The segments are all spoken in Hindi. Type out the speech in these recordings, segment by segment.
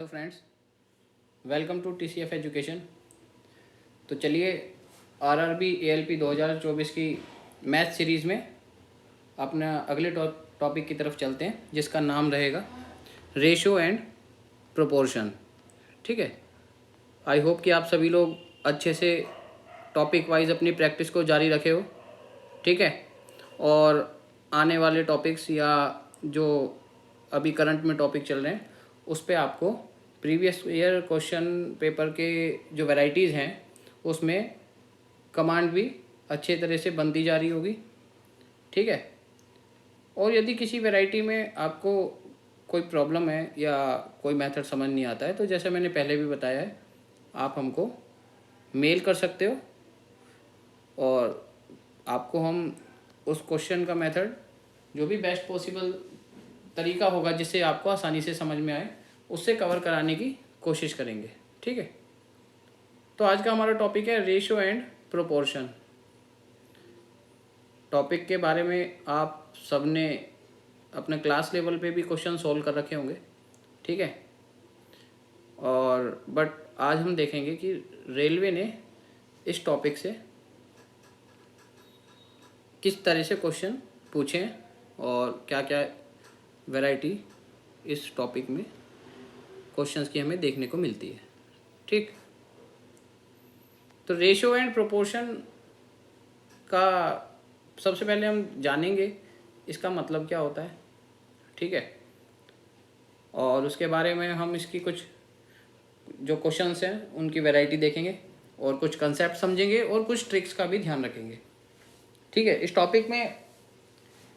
Hello friends, welcome to TCF education. तो चलिए आरआरबी एएलपी 2024 की मैथ सीरीज़ में अपना अगले टॉपिक की तरफ चलते हैं, जिसका नाम रहेगा रेशो एंड प्रोपोर्शन। ठीक है, आई होप कि आप सभी लोग अच्छे से टॉपिक वाइज अपनी प्रैक्टिस को जारी रखे हो। ठीक है, और आने वाले टॉपिक्स या जो अभी करंट में टॉपिक चल रहे हैं उस पर आपको प्रीवियस ईयर क्वेश्चन पेपर के जो वैरायटीज़ हैं उसमें कमांड भी अच्छे तरह से बनती जा रही होगी। ठीक है, और यदि किसी वैरायटी में आपको कोई प्रॉब्लम है या कोई मेथड समझ नहीं आता है तो जैसे मैंने पहले भी बताया है, आप हमको मेल कर सकते हो और आपको हम उस क्वेश्चन का मेथड जो भी बेस्ट पॉसिबल तरीका होगा जिससे आपको आसानी से समझ में आए उससे कवर कराने की कोशिश करेंगे। ठीक है, तो आज का हमारा टॉपिक है रेशो एंड प्रोपोर्शन। टॉपिक के बारे में आप सबने अपने क्लास लेवल पे भी क्वेश्चन सॉल्व कर रखे होंगे। ठीक है, और बट आज हम देखेंगे कि रेलवे ने इस टॉपिक से किस तरह से क्वेश्चन पूछे हैं और क्या क्या वैरायटी इस टॉपिक में क्वेश्चंस की हमें देखने को मिलती है। ठीक, तो रेशो एंड प्रोपोर्शन का सबसे पहले हम जानेंगे इसका मतलब क्या होता है। ठीक है, और उसके बारे में हम इसकी कुछ जो क्वेश्चंस हैं उनकी वैरायटी देखेंगे और कुछ कंसेप्ट समझेंगे और कुछ ट्रिक्स का भी ध्यान रखेंगे। ठीक है, इस टॉपिक में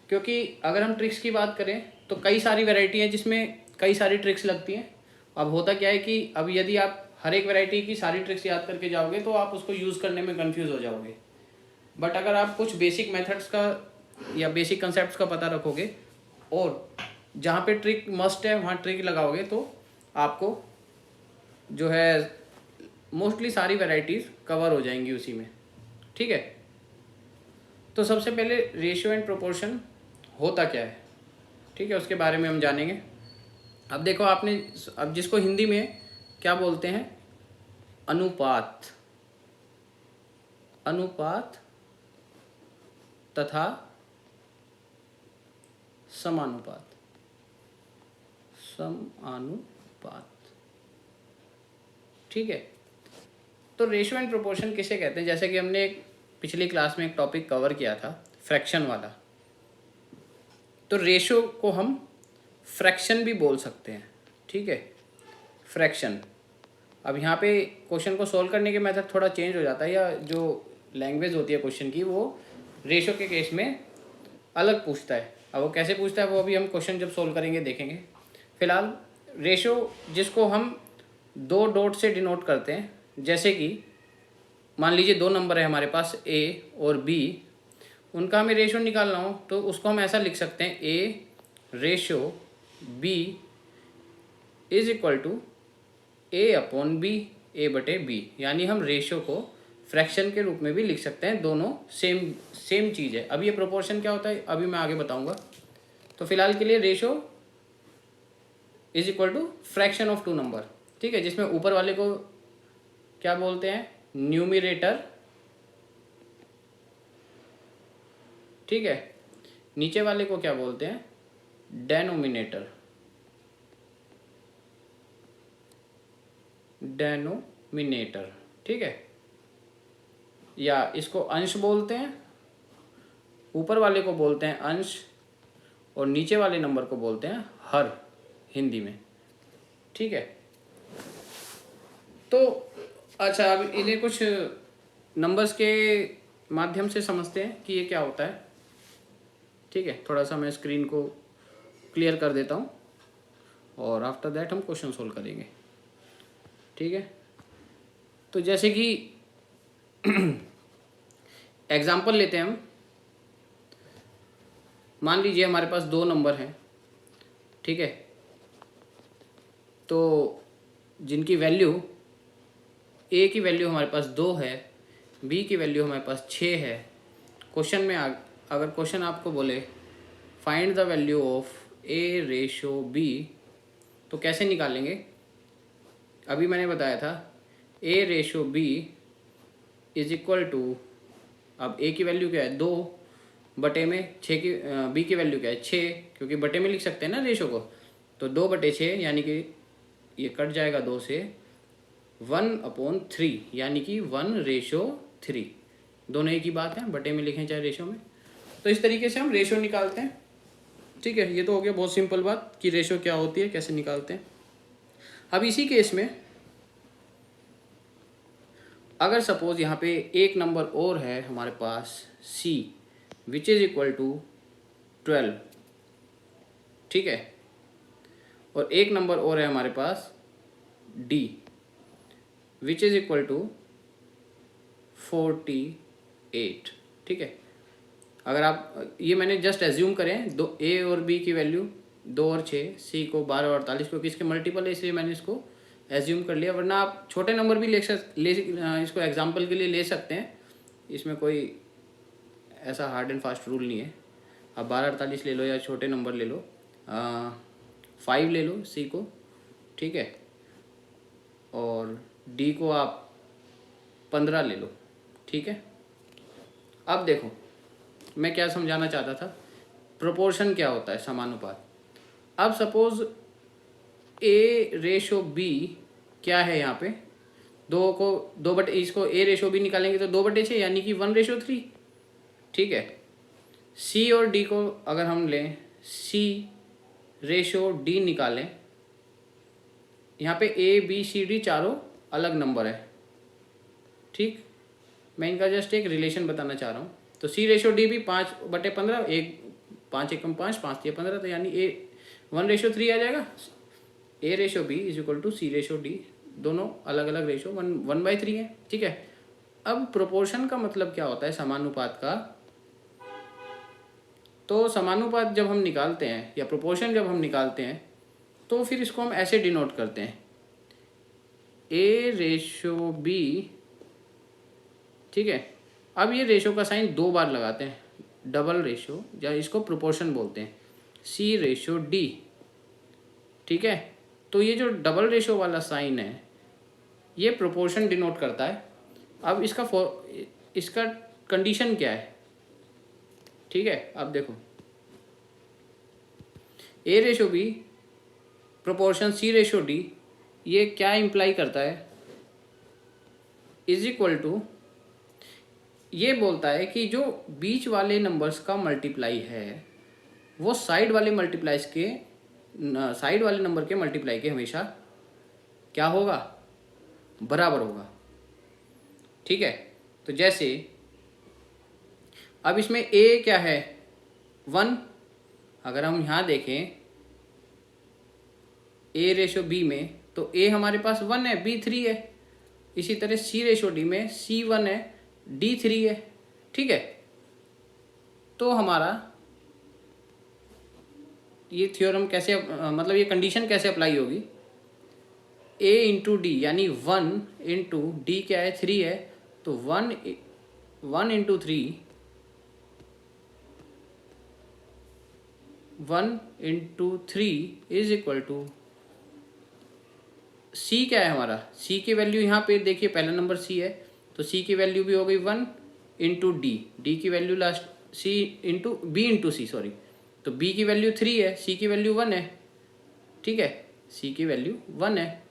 क्योंकि अगर हम ट्रिक्स की बात करें तो कई सारी वैरायटी है जिसमें कई सारी ट्रिक्स लगती हैं। अब होता क्या है कि अब यदि आप हर एक वैरायटी की सारी ट्रिक्स याद करके जाओगे तो आप उसको यूज़ करने में कंफ्यूज हो जाओगे। बट अगर आप कुछ बेसिक मेथड्स का या बेसिक कंसेप्ट का पता रखोगे और जहाँ पे ट्रिक मस्ट है वहाँ ट्रिक लगाओगे तो आपको जो है मोस्टली सारी वैरायटीज़ कवर हो जाएंगी उसी में। ठीक है, तो सबसे पहले रेशियो एंड प्रोपोर्शन होता क्या है, ठीक है, उसके बारे में हम जानेंगे। अब देखो, आपने अब जिसको हिंदी में क्या बोलते हैं, अनुपात, अनुपात तथा समानुपात, समानुपात। ठीक है, तो रेशियो एंड प्रोपोर्शन किसे कहते हैं, जैसे कि हमने पिछली क्लास में एक टॉपिक कवर किया था फ्रैक्शन वाला, तो रेशियो को हम फ्रैक्शन भी बोल सकते हैं। ठीक है, फ्रैक्शन। अब यहाँ पे क्वेश्चन को सोल्व करने के मेथड थोड़ा चेंज हो जाता है, या जो लैंग्वेज होती है क्वेश्चन की वो रेशियो के केस में अलग पूछता है। अब वो कैसे पूछता है वो अभी हम क्वेश्चन जब सोल्व करेंगे देखेंगे। फिलहाल रेशियो जिसको हम दो डॉट से डिनोट करते हैं, जैसे कि मान लीजिए दो नंबर है हमारे पास ए और बी, उनका हमें रेशियो निकालना हो तो उसको हम ऐसा लिख सकते हैं, A ratio B is equal to A upon B, A बटे बी। यानी हम रेशियो को फ्रैक्शन के रूप में भी लिख सकते हैं, दोनों सेम सेम चीज़ है। अब ये प्रोपोर्शन क्या होता है अभी मैं आगे बताऊंगा। तो फिलहाल के लिए ratio is equal to fraction of two number. ठीक है, जिसमें ऊपर वाले को क्या बोलते हैं, न्यूमिरेटर। ठीक है, नीचे वाले को क्या बोलते हैं, डेनोमिनेटर, डेनोमिनेटर। ठीक है, या इसको अंश बोलते हैं, ऊपर वाले को बोलते हैं अंश और नीचे वाले नंबर को बोलते हैं हर, हिंदी में। ठीक है, तो अच्छा, अब इन्हें कुछ नंबर्स के माध्यम से समझते हैं कि ये क्या होता है। ठीक है, थोड़ा सा मैं स्क्रीन को क्लियर कर देता हूँ और आफ्टर दैट हम क्वेश्चन सोल्व करेंगे। ठीक है, तो जैसे कि एग्जाम्पल लेते हैं हम। मान लीजिए हमारे पास दो नंबर हैं। ठीक है, तो जिनकी वैल्यू, ए की वैल्यू हमारे पास 2 है, बी की वैल्यू हमारे पास 6 है। क्वेश्चन में अगर क्वेश्चन आपको बोले find the value of A ratio B, तो कैसे निकालेंगे, अभी मैंने बताया था A ratio B is equal to, अब A की वैल्यू क्या है 2 बटे में 6 की, B की वैल्यू क्या है 6, क्योंकि बटे में लिख सकते हैं ना रेशो को, तो 2/6 यानी कि ये कट जाएगा 2 से, 1/3 यानी कि 1:3। दोनों एक ही बात है, बटे में लिखें चाहे रेशो में। तो इस तरीके से हम रेशो निकालते हैं। ठीक है, ये तो हो गया बहुत सिंपल बात कि रेशो क्या होती है, कैसे निकालते हैं। अब इसी केस में अगर सपोज यहाँ पे एक नंबर और है हमारे पास C which is equal to 12, ठीक है, और एक नंबर और है हमारे पास D which is equal to 48, ठीक है। अगर आप ये मैंने जस्ट एज्यूम करें, दो A और B की वैल्यू 2 और 6, C को 12 और 48, क्योंकि इसके मल्टीपल है इसलिए मैंने इसको एज्यूम कर लिया, वरना आप छोटे नंबर भी इसको एग्जांपल के लिए ले सकते हैं, इसमें कोई ऐसा हार्ड एंड फास्ट रूल नहीं है। आप 12-48 ले लो या छोटे नंबर ले लो, 5 ले लो C को, ठीक है, और D को आप 15 ले लो, ठीक है। अब देखो मैं क्या समझाना चाहता था, प्रोपोर्शन क्या होता है, समानुपात। अब सपोज A रेशो B क्या है यहाँ पे, इसको A रेशो B निकालेंगे तो 2/6 यानी कि 1:3, ठीक है। C और D को अगर हम लें, C रेशो D निकालें, यहाँ पे A B C D चारों अलग नंबर है, ठीक। मैं इनका जस्ट एक रिलेशन बताना चाह रहा हूँ। तो C रेशो D भी 5/15, 5 एकम 5, 5 या 15, तो यानी A 1:3 आ जाएगा। A ratio B is equal to C ratio D, दोनों अलग अलग रेशो 1/3 है, ठीक है। अब प्रोपोर्शन का मतलब क्या होता है, समानुपात का। तो समानुपात जब हम निकालते हैं या प्रोपोर्शन जब हम निकालते हैं तो फिर इसको हम ऐसे डिनोट करते हैं, A रेशो B, ठीक है। अब ये रेशो का साइन 2 बार लगाते हैं, डबल रेशो, या इसको प्रोपोर्शन बोलते हैं, C रेशो D, ठीक है। तो ये जो डबल रेशो वाला साइन है ये प्रोपोर्शन डिनोट करता है। अब इसका कंडीशन क्या है, ठीक है। अब देखो A ratio B proportion C ratio D, ये क्या इम्प्लाई करता है, इज इक्वल टू, ये बोलता है कि जो बीच वाले नंबर्स का मल्टीप्लाई है वो साइड वाले नंबर के मल्टीप्लाई के हमेशा क्या होगा, बराबर होगा, ठीक है। तो जैसे अब इसमें A क्या है 1, अगर हम यहाँ देखें A रेशो B में तो A हमारे पास 1 है, B 3 है। इसी तरह C रेशो D में C 1 है, D 3 है, ठीक है। तो हमारा ये थ्योरम कैसे मतलब ये कंडीशन कैसे अप्लाई होगी, A इंटू डी यानी 1 इंटू डी क्या है 3 है, तो 1 into 3, 1 into 3 is equal to C क्या है हमारा, C की वैल्यू यहाँ पे देखिए पहला नंबर C है, तो C की वैल्यू भी हो गई 1 इंटू डी की value last C into B into C, sorry, तो B की वैल्यू 3 है, C की वैल्यू 1 है, ठीक है। C की वैल्यू 1 है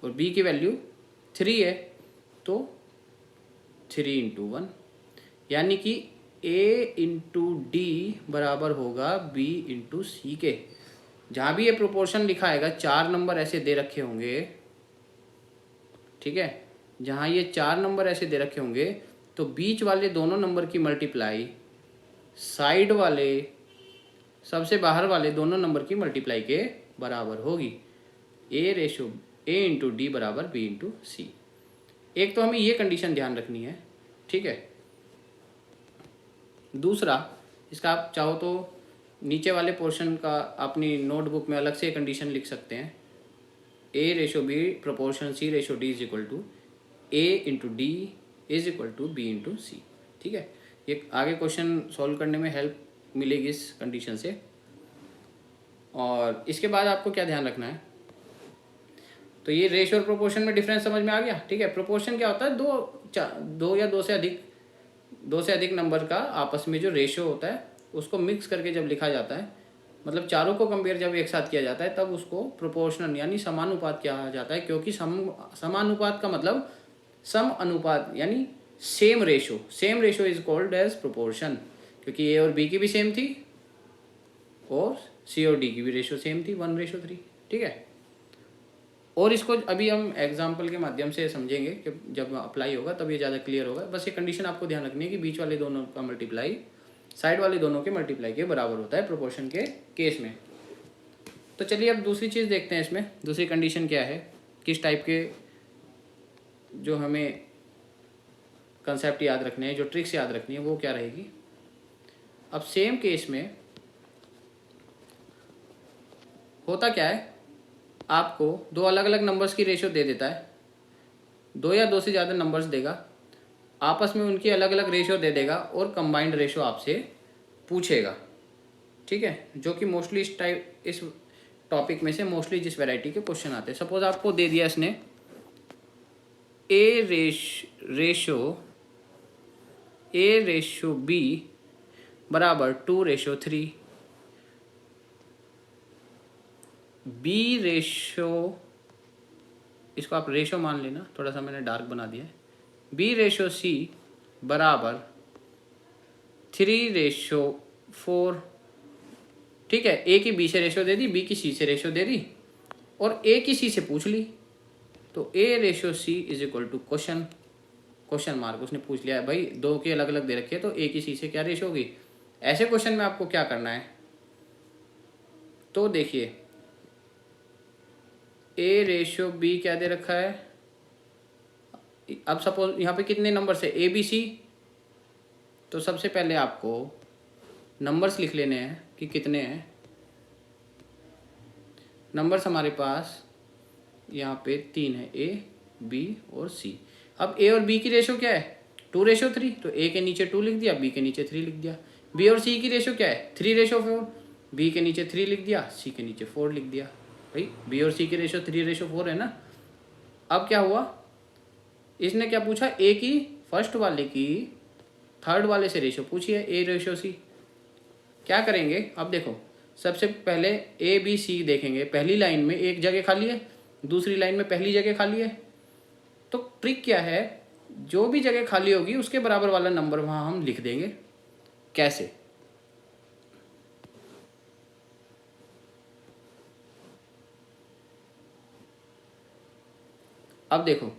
और B की वैल्यू 3 है, तो 3 इंटू 1 यानी कि A इंटू डी बराबर होगा B इंटू C के। जहाँ भी ये प्रोपोर्शन लिखा आएगा 4 नंबर ऐसे दे रखे होंगे, ठीक है, जहाँ ये 4 नंबर ऐसे दे रखे होंगे तो बीच वाले दोनों नंबर की मल्टीप्लाई साइड वाले सबसे बाहर वाले दोनों नंबर की मल्टीप्लाई के बराबर होगी। A इंटू डी बराबर B इंटू C। एक तो हमें ये कंडीशन ध्यान रखनी है, ठीक है। दूसरा, इसका आप चाहो तो नीचे वाले पोर्शन का अपनी नोटबुक में अलग से कंडीशन लिख सकते हैं, A ratio B proportion C ratio D is equal to A into D is equal to B into C, ठीक है। ये आगे क्वेश्चन सॉल्व करने में हेल्प मिलेगी इस कंडीशन से। और इसके बाद आपको क्या ध्यान रखना है, तो ये रेशियो और प्रोपोर्शन में डिफरेंस समझ में आ गया। ठीक है, प्रोपोर्शन क्या होता है, दो या दो से अधिक नंबर का आपस में जो रेशियो होता है उसको मिक्स करके जब लिखा जाता है, मतलब चारों को कंपेयर जब एक साथ किया जाता है तब उसको प्रोपोर्शनल यानी समानुपात कहा जाता है। क्योंकि समानुपात का मतलब सम अनुपात यानी same ratio is called as proportion. क्योंकि ए और बी की भी सेम थी और सी और डी की भी रेशो सेम थी 1:3। ठीक है, और इसको अभी हम एग्जाम्पल के माध्यम से समझेंगे कि जब अप्लाई होगा तब ये ज़्यादा क्लियर होगा। बस ये कंडीशन आपको ध्यान रखनी है कि बीच वाले दोनों का मल्टीप्लाई साइड वाले दोनों के मल्टीप्लाई के बराबर होता है प्रोपोर्शन के केस में। तो चलिए अब दूसरी चीज़ देखते हैं, इसमें दूसरी कंडीशन क्या है, किस टाइप के जो हमें कंसेप्ट याद रखने हैं, जो ट्रिक्स याद रखनी है वो क्या रहेगी। अब सेम केस में होता क्या है, आपको दो अलग अलग नंबर्स की रेशो दे देता है, दो या दो से ज़्यादा नंबर्स देगा, आपस में उनकी अलग अलग रेशो दे देगा और कंबाइंड रेशो आपसे पूछेगा। ठीक है, जो कि मोस्टली इस टॉपिक में से मोस्टली जिस वैरायटी के क्वेश्चन आते हैं। सपोज आपको दे दिया इसने ए रेशो बी बराबर 2:3, बी रेशो, इसको आप रेशो मान लेना, थोड़ा सा मैंने डार्क बना दिया है, बी रेशो सी बराबर 3:4। ठीक है, ए की बी से रेशो दे दी, बी की सी से रेशो दे दी और ए की सी से पूछ ली, तो A ratio C is equal to question mark उसने पूछ लिया है भाई, दो के अलग अलग दे रखे हैं तो ए की सी से क्या रेशो होगी। ऐसे क्वेश्चन में आपको क्या करना है, तो देखिए ए रेशो बी क्या दे रखा है। अब सपोज यहाँ पे कितने नंबर है, ए बी सी, तो सबसे पहले आपको नंबर्स लिख लेने हैं कि कितने हैं। नंबर्स हमारे पास यहाँ पे 3 है, ए बी और सी। अब ए और बी की रेशो क्या है 2:3, तो ए के नीचे 2 लिख दिया, बी के नीचे 3 लिख दिया। बी और सी की रेशो क्या है 3:4, बी के नीचे 3 लिख दिया, सी के नीचे 4 लिख दिया। भाई बी और सी की रेशो 3:4 है ना। अब क्या हुआ, इसने क्या पूछा, ए की फर्स्ट वाले की थर्ड वाले से रेशो पूछी है, ए रेशो सी। क्या करेंगे, अब देखो सबसे पहले ए बी सी देखेंगे, पहली लाइन में एक जगह खाली है, दूसरी लाइन में पहली जगह खाली है। तो ट्रिक क्या है, जो भी जगह खाली होगी उसके बराबर वाला नंबर वहां हम लिख देंगे। कैसे, अब देखो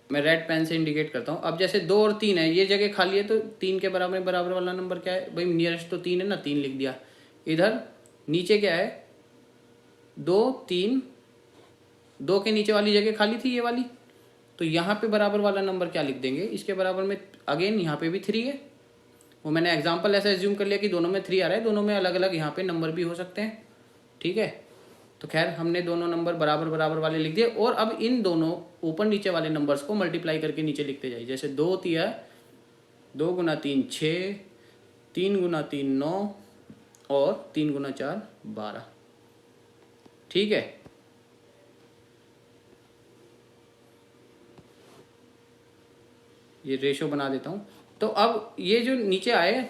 मैं रेड पेन से इंडिकेट करता हूँ। अब जैसे 2 और 3 है, ये जगह खाली है, तो 3 के बराबर वाला नंबर क्या है भाई, नियरेस्ट तो 3 है ना, 3 लिख दिया। इधर नीचे क्या है 2 3, 2 के नीचे वाली जगह खाली थी ये वाली, तो यहाँ पे बराबर वाला नंबर क्या लिख देंगे, इसके बराबर में अगेन यहाँ पे भी 3 है। वो मैंने एग्जाम्पल ऐसा एज्यूम कर लिया कि दोनों में 3 आ रहा है, दोनों में अलग अलग यहाँ पे नंबर भी हो सकते हैं। ठीक है, तो खैर हमने दोनों नंबर बराबर वाले लिख दिए। और अब इन दोनों ऊपर नीचे वाले नंबर्स को मल्टीप्लाई करके नीचे लिखते जाइए। जैसे 2 तिया 2 गुना 3 6, 3 गुना 3 9 और 3 गुना 4 12। ठीक है, ये रेशो बना देता हूँ। तो अब ये जो नीचे आए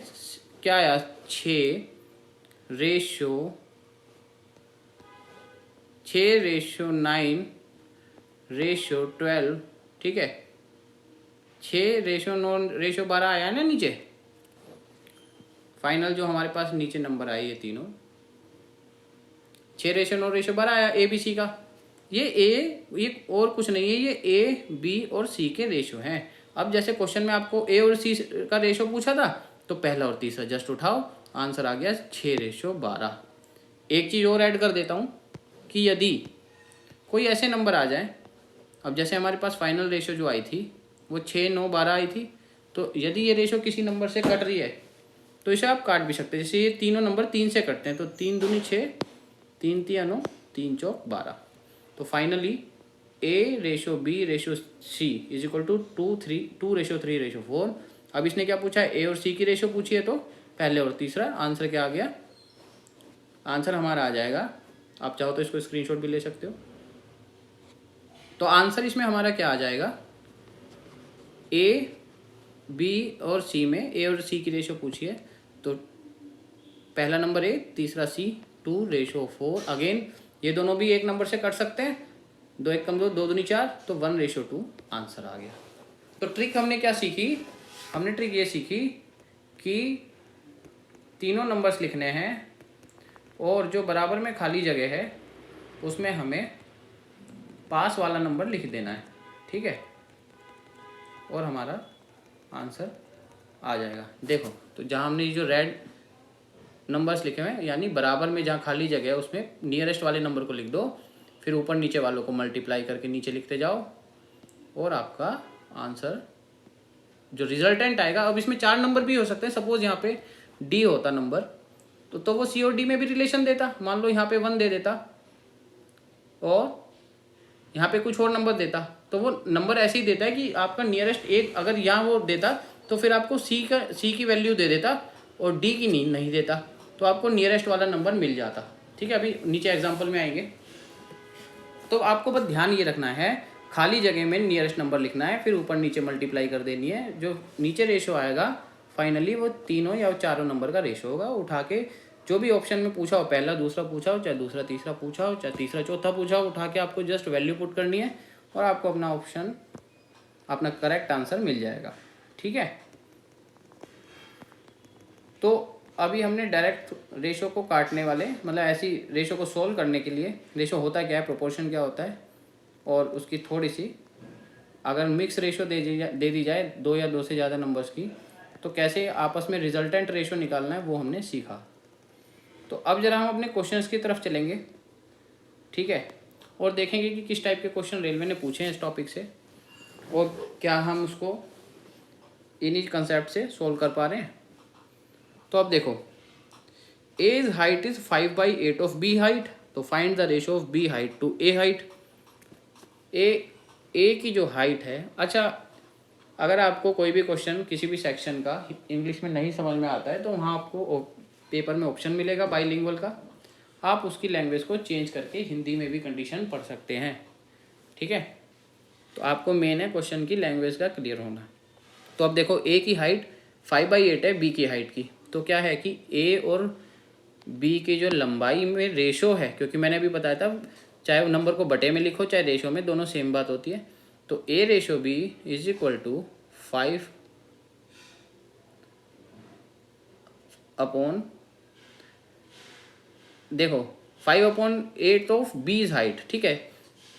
क्या आया 6:9:12। ठीक है, 6:9:12 आया ना नीचे, फाइनल जो हमारे पास नीचे नंबर आए ये तीनों 6:9:12 आया ए बी सी का। ये और कुछ नहीं है, ये ए बी और सी के रेशो हैं। अब जैसे क्वेश्चन में आपको ए और सी का रेशो पूछा था, तो पहला और तीसरा जस्ट उठाओ, आंसर आ गया 6:12। एक चीज़ और ऐड कर देता हूँ कि यदि कोई ऐसे नंबर आ जाए, अब जैसे हमारे पास फाइनल रेशो जो आई थी वो 6:9:12 आई थी, तो यदि ये रेशो किसी नंबर से कट रही है तो इसे आप काट भी सकते हैं। जैसे ये तीनों नंबर 3 से कटते हैं, तो 3 दूनी 6, 3 तिया 9, 3 चौक 12। तो finally A ratio B ratio C is equal to 2:3:4। अब इसने क्या पूछा है, ए और सी की रेशो पूछी है, तो पहले और तीसरा आंसर क्या आ गया, आंसर हमारा आ जाएगा। आप चाहो तो इसको स्क्रीनशॉट भी ले सकते हो। तो आंसर इसमें हमारा क्या आ जाएगा, ए बी और सी में ए और सी की रेशो पूछी है, तो पहला नंबर ए, तीसरा सी, 2:4। अगेन ये दोनों भी एक नंबर से कट सकते हैं, 2 एक कम 2, 2 दूनी 4, तो 1:2 आंसर आ गया। तो ट्रिक हमने क्या सीखी, हमने ट्रिक ये सीखी कि तीनों नंबर्स लिखने हैं और जो बराबर में खाली जगह है उसमें हमें पास वाला नंबर लिख देना है, ठीक है, और हमारा आंसर आ जाएगा। देखो तो जहाँ हमने जो रेड नंबर्स लिखे हुए हैं यानी बराबर में जहाँ खाली जगह है उसमें नियरेस्ट वाले नंबर को लिख दो, फिर ऊपर नीचे वालों को मल्टीप्लाई करके नीचे लिखते जाओ और आपका आंसर जो रिजल्टेंट आएगा। अब इसमें 4 नंबर भी हो सकते हैं, सपोज यहाँ पे डी होता नंबर तो वो सी और डी में भी रिलेशन देता, मान लो यहाँ पे 1 दे देता और यहाँ पे कुछ और नंबर देता, तो वो नंबर ऐसे ही देता है कि आपका नियरेस्ट एक अगर यहाँ वो देता तो फिर आपको सी की वैल्यू दे देता और डी की नहीं देता, तो आपको नियरेस्ट वाला नंबर मिल जाता, ठीक है। अभी नीचे एग्जाम्पल में आएंगे। तो आपको बस ध्यान ये रखना है, खाली जगह में नियरेस्ट नंबर लिखना है, फिर ऊपर नीचे मल्टीप्लाई कर देनी है, जो नीचे रेशो आएगा फाइनली वो तीनों या चारों नंबर का रेशो होगा। उठा के जो भी ऑप्शन में पूछा हो, पहला दूसरा पूछा हो, चाहे दूसरा तीसरा पूछा हो, चाहे तीसरा चौथा पूछा हो, उठा के आपको जस्ट वैल्यू पुट करनी है और आपको अपना ऑप्शन, अपना करेक्ट आंसर मिल जाएगा, ठीक है। तो अभी हमने डायरेक्ट रेशो को काटने वाले, मतलब ऐसी रेशो को सोल्व करने के लिए, रेशो होता क्या है, प्रोपोर्शन क्या होता है, और उसकी थोड़ी सी अगर मिक्स रेशो दे दी जाए 2 या 2 से ज़्यादा नंबर्स की, तो कैसे आपस में रिजल्टेंट रेशो निकालना है वो हमने सीखा। तो अब जरा हम अपने क्वेश्चंस की तरफ चलेंगे, ठीक है, और देखेंगे कि किस टाइप के क्वेश्चन रेलवे ने पूछे हैं इस टॉपिक से और क्या हम उसको इन्हीं कंसेप्ट से सोल्व कर पा रहे हैं। तो अब देखो, A's height is 5/8 of B height, तो find the ratio of B height to A height. A की जो हाइट है, अच्छा अगर आपको कोई भी क्वेश्चन किसी भी सेक्शन का इंग्लिश में नहीं समझ में आता है तो वहाँ आपको पेपर में ऑप्शन मिलेगा बाइलिंगुअल का, आप उसकी लैंग्वेज को चेंज करके हिंदी में भी कंडीशन पढ़ सकते हैं, ठीक है। तो आपको मेन है क्वेश्चन की लैंग्वेज का क्लियर होना। तो अब देखो, ए की हाइट 5/8 है बी की हाइट की, तो क्या है कि ए और बी की जो लंबाई में रेशो है, क्योंकि मैंने अभी बताया था चाहे नंबर को बटे में लिखो चाहे रेशो में, दोनों सेम बात होती है। तो A ratio B is equal to 5 upon, देखो 5/8 ऑफ बीज हाइट, ठीक है।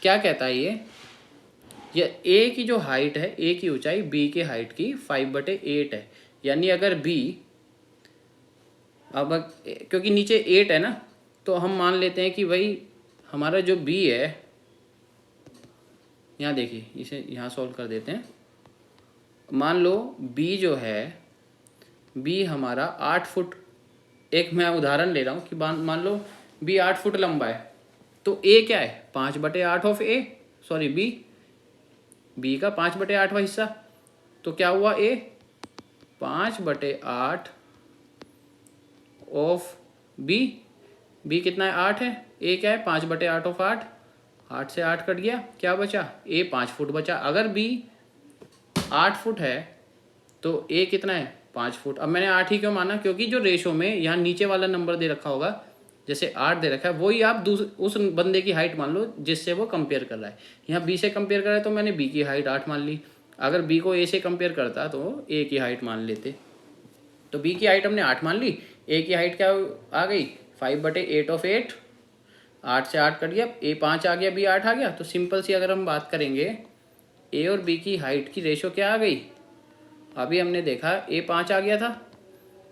क्या कहता है ये ए की जो हाइट है, ए की ऊंचाई बी की हाइट की 5/8 है, यानी अगर बी, अब क्योंकि नीचे 8 है ना, तो हम मान लेते हैं कि भाई हमारा जो बी है, यहाँ देखिए इसे यहाँ सॉल्व कर देते हैं। मान लो बी जो है, बी हमारा 8 फुट, एक मैं उदाहरण ले रहा हूँ कि मान लो बी 8 फुट लंबा है, तो ए क्या है 5/8 ऑफ ए, सॉरी बी का 5/8वां हिस्सा, तो क्या हुआ ए 5/8 ऑफ बी कितना है 8 है, ए क्या है 5/8 ऑफ 8 से 8 कट गया, क्या बचा ए 5 फुट बचा। अगर बी 8 फुट है तो ए कितना है 5 फुट। अब मैंने 8 ही क्यों माना, क्योंकि जो रेशो में यहाँ नीचे वाला नंबर दे रखा होगा, जैसे 8 दे रखा है, वही आप उस बंदे की हाइट मान लो जिससे वो कंपेयर कर रहा है। यहाँ बी से कंपेयर कर रहा है तो मैंने बी की हाइट 8 मान ली, अगर बी को ए से कंपेयर करता तो ए की हाइट मान लेते। तो बी की हाइट हमने 8 मान ली, ए की हाइट क्या आ गई 5/8 ऑफ 8, 8 से 8 कट गया, ए 5 आ गया बी 8 आ गया। तो सिंपल सी अगर हम बात करेंगे, ए और बी की हाइट की रेशो क्या आ गई, अभी हमने देखा ए 5 आ गया था,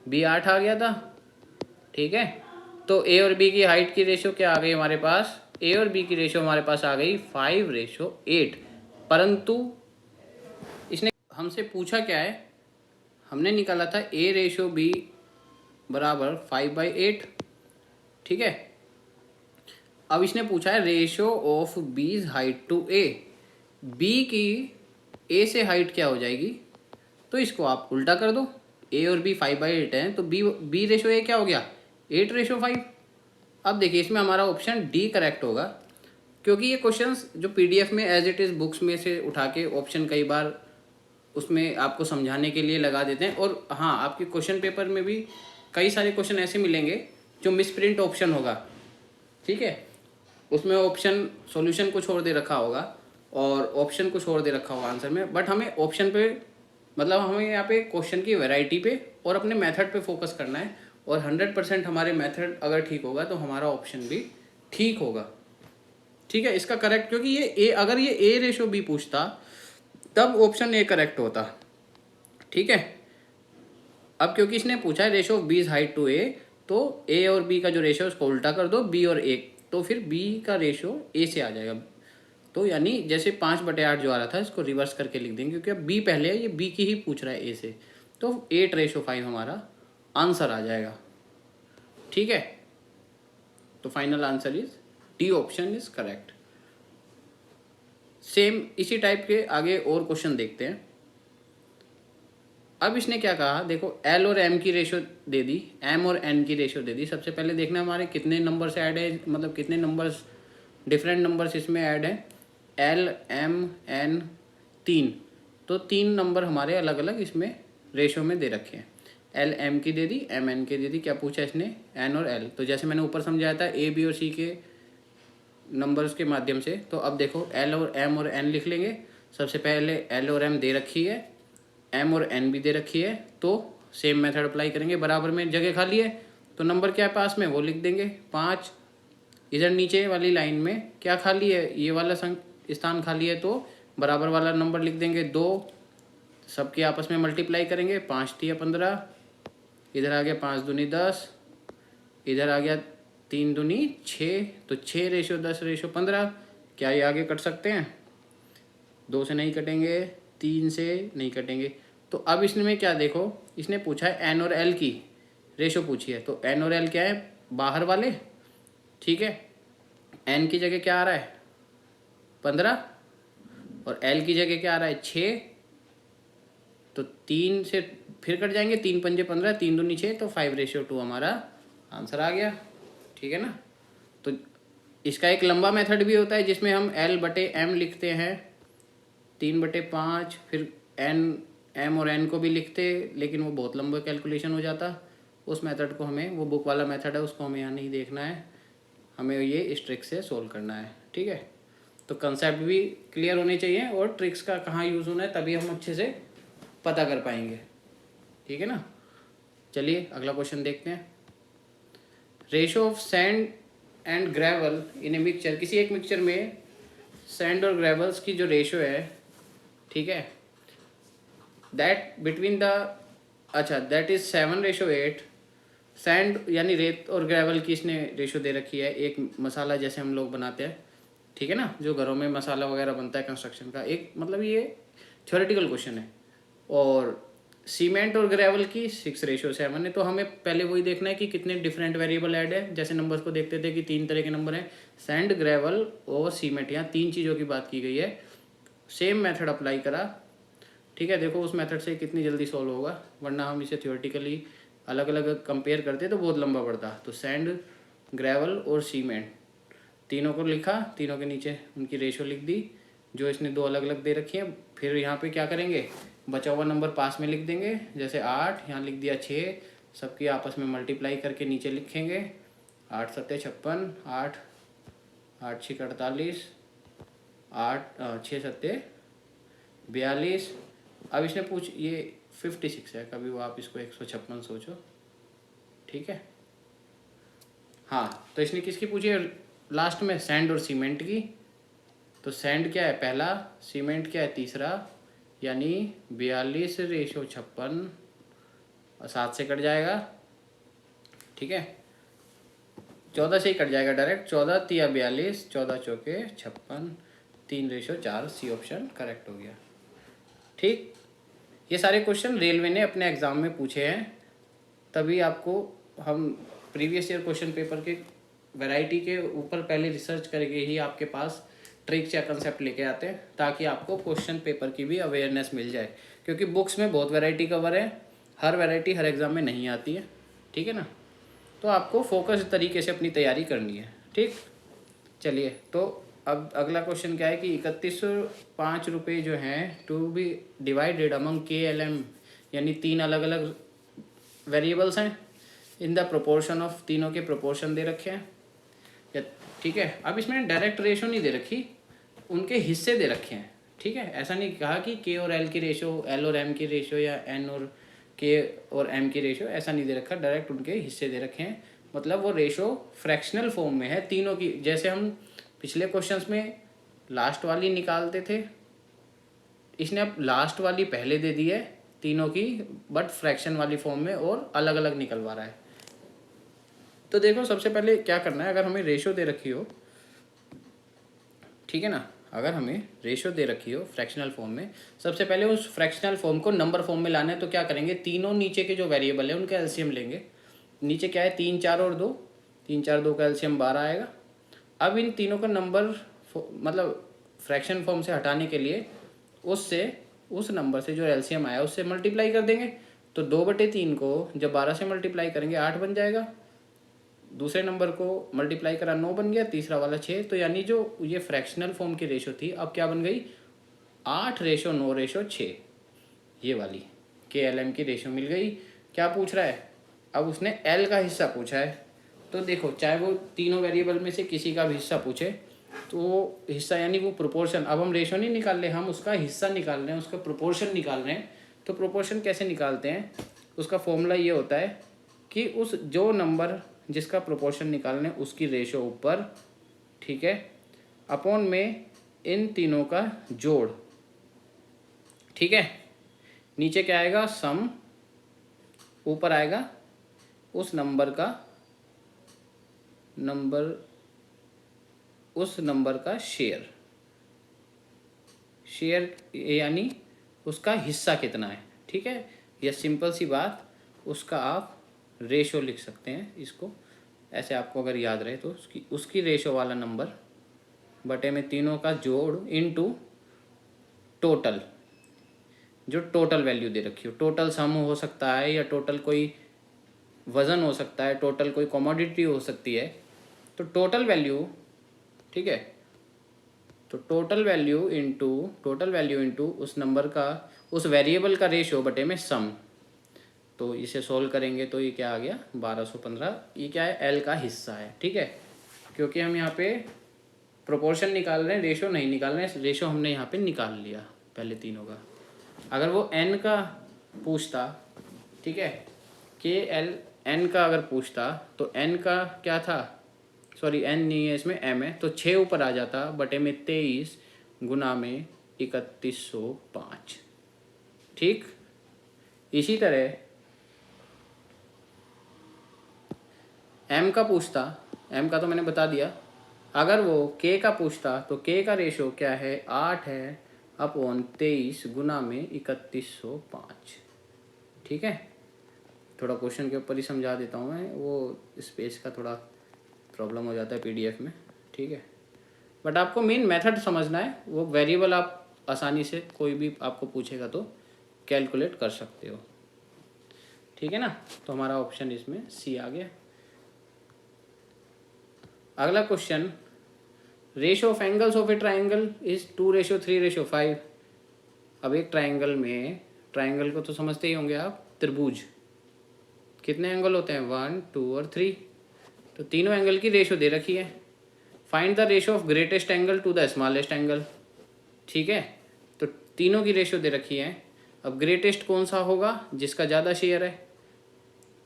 बी 8 आ गया था, ठीक है। तो ए और बी की हाइट की रेशो क्या आ गई हमारे पास, ए और बी की रेशो हमारे पास आ गई 5:8। परंतु इसने हमसे पूछा क्या है, हमने निकाला था ए रेशो बी बराबर 5/8, ठीक है। अब इसने पूछा है रेशो ऑफ बीज हाइट टू ए, बी की ए से हाइट क्या हो जाएगी, तो इसको आप उल्टा कर दो, ए और बी 5/8 है तो बी रेशो ए क्या हो गया 8/5। अब देखिए इसमें हमारा ऑप्शन डी करेक्ट होगा, क्योंकि ये क्वेश्चंस जो पीडीएफ में एज इट इज़ बुक्स में से उठा के ऑप्शन कई बार उसमें आपको समझाने के लिए लगा देते हैं। और हाँ, आपके क्वेश्चन पेपर में भी कई सारे क्वेश्चन ऐसे मिलेंगे जो मिसप्रिंट ऑप्शन होगा, ठीक है, उसमें ऑप्शन सॉल्यूशन को छोड़ दे रखा होगा और ऑप्शन को छोड़ दे रखा होगा आंसर में। बट हमें ऑप्शन पे, मतलब हमें यहाँ पे क्वेश्चन की वैरायटी पे और अपने मेथड पे फोकस करना है। और 100% हमारे मेथड अगर ठीक होगा तो हमारा ऑप्शन भी ठीक होगा, ठीक है। इसका करेक्ट, क्योंकि ये ए, अगर ये ए रेशो बी पूछता तब ऑप्शन ए करेक्ट होता, ठीक है। अब क्योंकि इसने पूछा है ratio of B is height to A, तो ए और बी का जो रेशो है उसको उल्टा कर दो, बी और ए, तो फिर बी का रेशो ए से आ जाएगा। तो यानी जैसे 5/8 जो आ रहा था इसको रिवर्स करके लिख देंगे, क्योंकि अब बी पहले है, ये बी की ही पूछ रहा है ए से, तो 8:5 हमारा आंसर आ जाएगा, ठीक है। तो final answer is D option is correct. Same इसी टाइप के आगे और क्वेश्चन देखते हैं। अब इसने क्या कहा, देखो एल और एम की रेशो दे दी, एम और एन की रेशो दे दी। सबसे पहले देखना हमारे कितने नंबर्स ऐड है, मतलब कितने नंबर्स, डिफरेंट नंबर्स इसमें ऐड है। एल एम एन 3, तो 3 नंबर हमारे अलग अलग इसमें रेशो में दे रखे हैं। एल एम की दे दी, एम एन की दे दी। क्या पूछा इसने, एन और एल। तो जैसे मैंने ऊपर समझाया था ए बी और सी के नंबर्स के माध्यम से, तो अब देखो एल और एम और एन लिख लेंगे। सबसे पहले एल और एम दे रखी है, एम और एन भी दे रखी है, तो सेम मेथड अप्लाई करेंगे। बराबर में जगह खाली है तो नंबर क्या है पास में वो लिख देंगे 5। इधर नीचे वाली लाइन में क्या खाली है, ये वाला स्थान खाली है, तो बराबर वाला नंबर लिख देंगे 2। सबके आपस में मल्टीप्लाई करेंगे, 5 × 15, इधर आ गया 5 दूनी 10, इधर आ गया 3 दूनी 6, तो 6:10:15। क्या ये आगे कट सकते हैं, 2 से नहीं कटेंगे, 3 से नहीं कटेंगे। तो अब इसमें क्या देखो, इसने पूछा है एन और एल की रेशो पूछी है, तो एन और एल क्या है, बाहर वाले, ठीक है। एन की जगह क्या आ रहा है 15 और एल की जगह क्या आ रहा है 6, तो 3 से फिर कट जाएंगे, 3 × 5 = 15, 3 दूनी 6, तो 5:2 हमारा आंसर आ गया, ठीक है ना। तो इसका एक लंबा मेथड भी होता है जिसमें हम L/M लिखते हैं 3/5, फिर एन एम और एन को भी लिखते, लेकिन वो बहुत लंबा कैलकुलेशन हो जाता। उस मेथड को हमें, वो बुक वाला मेथड है, उसको हमें यहाँ नहीं देखना है, हमें ये इस ट्रिक से सोल्व करना है, ठीक है। तो कंसेप्ट भी क्लियर होने चाहिए और ट्रिक्स का कहाँ यूज़ होना है, तभी हम अच्छे से पता कर पाएंगे, ठीक है ना। चलिए अगला क्वेश्चन देखते हैं। Ratio of sand and gravel in a mixture, किसी एक मिक्सचर में सैंड और ग्रेवल्स की जो रेशो है, ठीक है, दैट बिटवीन द, अच्छा दैट इज 7:8। सैंड यानी रेत और ग्रेवल की इसने रेशो दे रखी है, एक मसाला जैसे हम लोग बनाते हैं, ठीक है ना, जो घरों में मसाला वगैरह बनता है कंस्ट्रक्शन का, एक मतलब ये थ्योरेटिकल क्वेश्चन है। और सीमेंट और ग्रेवल की 6:7 है। तो हमें पहले वही देखना है कि कितने डिफरेंट वेरिएबल ऐड है। जैसे नंबर्स को देखते थे कि 3 तरह के नंबर हैं, सैंड, ग्रेवल और सीमेंट, यहाँ 3 चीज़ों की बात की गई है। सेम मेथड अप्लाई करा, ठीक है। देखो उस मेथड से कितनी जल्दी सॉल्व होगा, वरना हम इसे थ्योरेटिकली अलग अलग कंपेयर करते तो बहुत लंबा पड़ता। तो सैंड, ग्रेवल और सीमेंट तीनों को लिखा, तीनों के नीचे उनकी रेशो लिख दी जो इसने 2 अलग अलग दे रखी है। फिर यहाँ पे क्या करेंगे, बचा हुआ नंबर पास में लिख देंगे, जैसे 8 यहाँ लिख दिया 6, सबकी आपस में मल्टीप्लाई करके नीचे लिखेंगे 8 × 7 = 56, 8 8 × 6 = 48, 8 6 × 7 = 42। अब इसने ये 56 है, कभी वो आप इसको 156 सोचो, ठीक है। हाँ, तो इसने किसकी पूछी है लास्ट में, सैंड और सीमेंट की। तो सैंड क्या है पहला, सीमेंट क्या है तीसरा, यानी 42:56 और 7 से कट जाएगा, ठीक है। 14 से ही कट जाएगा डायरेक्ट, 14 × 3 = 42, 14 × 4 = 56, 3:4, सी ऑप्शन करेक्ट हो गया, ठीक। ये सारे क्वेश्चन रेलवे ने अपने एग्ज़ाम में पूछे हैं, तभी आपको हम प्रीवियस ईयर क्वेश्चन पेपर के वैरायटी के ऊपर पहले रिसर्च करके ही आपके पास ट्रिक्स या कंसेप्ट लेके आते हैं, ताकि आपको क्वेश्चन पेपर की भी अवेयरनेस मिल जाए। क्योंकि बुक्स में बहुत वैरायटी कवर है, हर वैरायटी हर एग्ज़ाम में नहीं आती है, ठीक है ना। तो आपको फोकस तरीके से अपनी तैयारी करनी है, ठीक। चलिए, तो अब अगला क्वेश्चन क्या है कि 3105 जो हैं to be divided among KLM, यानी 3 अलग अलग वेरिएबल्स हैं इन द प्रोपोर्शन ऑफ, तीनों के प्रोपोर्शन दे रखे हैं या ठीक है। अब इसमें डायरेक्ट रेशो नहीं दे रखी, उनके हिस्से दे रखे हैं। ठीक है, ऐसा नहीं कहा कि K और L की रेशो, L और M की रेशो या N और K और M की रेशो, ऐसा नहीं दे रखा, डायरेक्ट उनके हिस्से दे रखे हैं। मतलब वो रेशो फ्रैक्शनल फॉर्म में है तीनों की। जैसे हम पिछले क्वेश्चंस में लास्ट वाली निकालते थे, इसने अब लास्ट वाली पहले दे दी है तीनों की, बट फ्रैक्शन वाली फॉर्म में और अलग अलग निकलवा रहा है। तो देखो सबसे पहले क्या करना है, अगर हमें रेशो दे रखी हो, ठीक है ना, अगर हमें रेशो दे रखी हो फ्रैक्शनल फॉर्म में, सबसे पहले उस फ्रैक्शनल फॉर्म को नंबर फॉर्म में लाना है। तो क्या करेंगे, तीनों नीचे के जो वेरिएबल है उनका एलसीएम लेंगे। नीचे क्या है, 3 4 और 2, 3 4 2 का एलसीएम 12 आएगा। अब इन तीनों का नंबर मतलब फ्रैक्शन फॉर्म से हटाने के लिए उससे, उस नंबर से जो एलसीएम आया उससे मल्टीप्लाई कर देंगे। तो 2/3 को जब 12 से मल्टीप्लाई करेंगे 8 बन जाएगा। दूसरे नंबर को मल्टीप्लाई करा 9 बन गया, तीसरा वाला 6। तो यानी जो ये फ्रैक्शनल फॉर्म की रेशो थी अब क्या बन गई, 8:9:6, ये वाली KLM की रेशो मिल गई। क्या पूछ रहा है, अब उसने L का हिस्सा पूछा है। तो देखो चाहे वो तीनों वेरिएबल में से किसी का भी हिस्सा पूछे तो वो हिस्सा यानी वो प्रोपोर्शन, अब हम रेशो नहीं निकाल रहे, हम उसका हिस्सा निकाल रहे हैं, उसका प्रोपोर्शन निकाल रहे हैं। तो प्रोपोर्शन कैसे निकालते हैं, उसका फॉर्मूला ये होता है कि उस जो नंबर जिसका प्रोपोर्शन निकालने उसकी रेशो ऊपर, ठीक है, अपॉन में इन तीनों का जोड़। ठीक है, नीचे क्या आएगा, सम, ऊपर आएगा उस नंबर का उस नंबर का शेयर यानी उसका हिस्सा कितना है। ठीक है, यह सिंपल सी बात, उसका आप रेशो लिख सकते हैं। इसको ऐसे आपको अगर याद रहे तो उसकी रेशो वाला नंबर बटे में तीनों का जोड़ इनटू टोटल, जो टोटल वैल्यू दे रखी हो। टोटल सम हो सकता है या टोटल कोई वज़न हो सकता है, टोटल कोई कमोडिटी हो सकती है। तो टोटल वैल्यू, ठीक है, तो टोटल वैल्यू इनटू उस नंबर का, उस वेरिएबल का रेशो बटे में सम। तो इसे सोल्व करेंगे तो ये क्या आ गया, 1215। ये क्या है, L का हिस्सा है। ठीक है, क्योंकि हम यहाँ पे प्रोपोर्शन निकाल रहे हैं, रेशो नहीं निकाल रहे हैं। रेशो हमने यहाँ पे निकाल लिया पहले तीनों का। अगर वो N का पूछता, ठीक है, N का अगर पूछता तो N का क्या था, सॉरी N नहीं है इसमें, M है, तो 6 ऊपर आ जाता बटे में 23 गुना में 3105। ठीक, इसी तरह M का पूछता, M का तो मैंने बता दिया। अगर वो K का पूछता तो K का रेशो क्या है, 8 है अपॉन 23 गुना में 3105। ठीक है, थोड़ा क्वेश्चन के ऊपर ही समझा देता हूँ मैं, वो स्पेस का थोड़ा प्रॉब्लम हो जाता है PDF में। ठीक है, बट आपको मेन मेथड समझना है। वो वेरिएबल आप आसानी से कोई भी आपको पूछेगा तो कैलकुलेट कर सकते हो। ठीक है ना, तो हमारा ऑप्शन इसमें C आ गया। अगला question, ratio of angles of A triangle is 2:3:5। अब एक ट्राइंगल में, ट्राइंगल को तो समझते ही होंगे आप, त्रिभुज कितने एंगल होते हैं, 1 2 और 3। तो तीनों एंगल की रेशो दे रखी है। Find the ratio of greatest angle to the smallest angle. ठीक है, तो तीनों की रेशो दे रखी है। अब ग्रेटेस्ट कौन सा होगा, जिसका ज़्यादा शेयर है,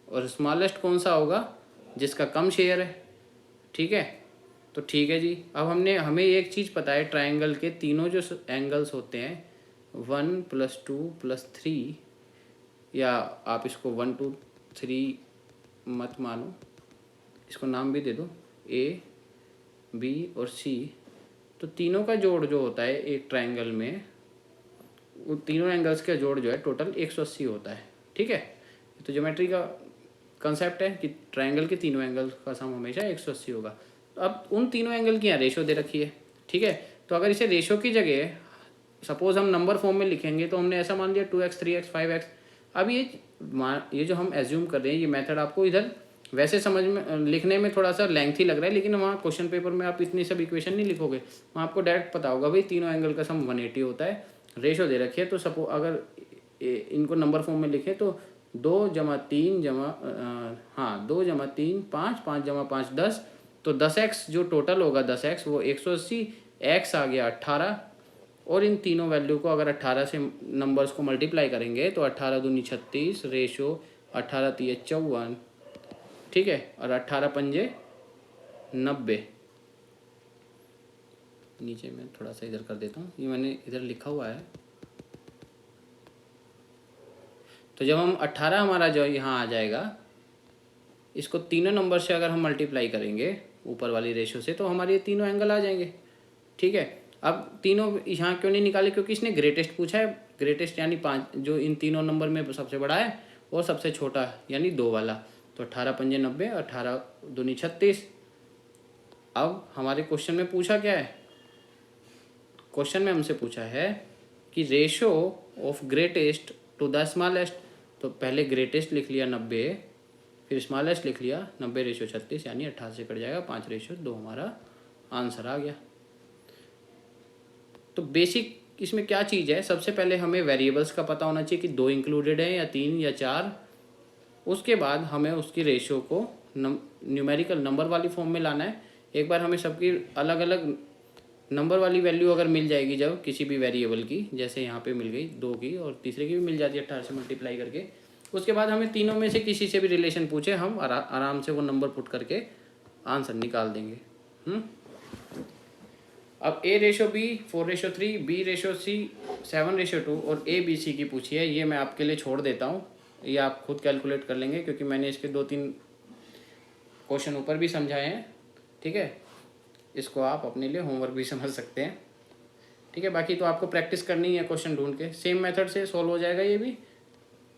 और स्मॉलेस्ट कौन सा होगा, जिसका कम शेयर है। ठीक है, तो ठीक है जी। अब हमें एक चीज़ पता है, ट्राइंगल के तीनों जो एंगल्स होते हैं 1 + 2 + 3, या आप इसको 1 2 3 मत मानो, इसको नाम भी दे दो A B और C। तो तीनों का जोड़ जो होता है एक ट्राइंगल में, वो तीनों एंगल्स का जोड़ जो है टोटल 180 होता है। ठीक है, तो ज्योमेट्री का कंसेप्ट है कि ट्राइंगल के तीनों एंगल का सम हमेशा 180 होगा। तो अब उन तीनों एंगल की यहाँ रेशो दे रखी है। ठीक है, तो अगर इसे रेशो की जगह सपोज हम नंबर फॉर्म में लिखेंगे तो हमने ऐसा मान लिया 2x 3x 5x। अब ये जो हम एज्यूम कर रहे हैं, ये मेथड आपको इधर वैसे समझ में लिखने में थोड़ा सा लेंथी लग रहा है, लेकिन वहाँ क्वेश्चन पेपर में आप इतनी सब इक्वेशन नहीं लिखोगे, वहाँ आपको डायरेक्ट पता होगा भाई तीनों एंगल का सम 180 होता है। रेशो दे रखी है, तो सपो अगर इनको नंबर फॉर्म में लिखें तो 2 + 3 हाँ 2 + 3 5, 5 + 5 10, तो 10x जो टोटल होगा 10x वो 180, x आ गया 18, और इन तीनों वैल्यू को अगर 18 से नंबर्स को मल्टीप्लाई करेंगे तो 18 दूनी 36, रेशो 18 × 3 = 54, ठीक है, और 18 × 5 = 90। नीचे मैं थोड़ा सा इधर कर देता हूँ, ये मैंने इधर लिखा हुआ है। तो जब हम 18 हमारा जो यहाँ आ जाएगा, इसको तीनों नंबर से अगर हम मल्टीप्लाई करेंगे ऊपर वाली रेशो से, तो हमारे ये तीनों एंगल आ जाएंगे, ठीक है। अब तीनों यहाँ क्यों नहीं निकाले, क्योंकि इसने ग्रेटेस्ट पूछा है। ग्रेटेस्ट यानी 5, जो इन तीनों नंबर में सबसे बड़ा है, और सबसे छोटा यानी 2 वाला। तो 18 × 5 = 90, 18 दूनी 36। अब हमारे क्वेश्चन में पूछा क्या है, क्वेश्चन में हमसे पूछा है कि ratio of greatest to the smallest. तो पहले ग्रेटेस्ट लिख लिया 90, फिर स्मॉलेस्ट लिख लिया 90/36, यानी 18 से कट जाएगा 5/2, हमारा आंसर आ गया। तो बेसिक इसमें क्या चीज़ है, सबसे पहले हमें वेरिएबल्स का पता होना चाहिए कि 2 इंक्लूडेड है या 3 या 4। उसके बाद हमें उसकी रेशो को न्यूमेरिकल नंबर वाली फॉर्म में लाना है। एक बार हमें सबकी अलग अलग नंबर वाली वैल्यू अगर मिल जाएगी, जब किसी भी वेरिएबल की, जैसे यहाँ पे मिल गई 2 की, और तीसरे की भी मिल जाती है 18 से मल्टीप्लाई करके, उसके बाद हमें तीनों में से किसी से भी रिलेशन पूछे, हम आराम से वो नंबर पुट करके आंसर निकाल देंगे। अब A/B 4/3, B/C 7/2 और ABC की पूछी है। ये मैं आपके लिए छोड़ देता हूँ, ये आप खुद कैलकुलेट कर लेंगे, क्योंकि मैंने इसके 2-3 क्वेश्चन ऊपर भी समझाए हैं, ठीक है। इसको आप अपने लिए होमवर्क भी समझ सकते हैं, ठीक है। बाकी तो आपको प्रैक्टिस करनी है, क्वेश्चन ढूंढ के सेम मेथड से सॉल्व हो जाएगा ये भी,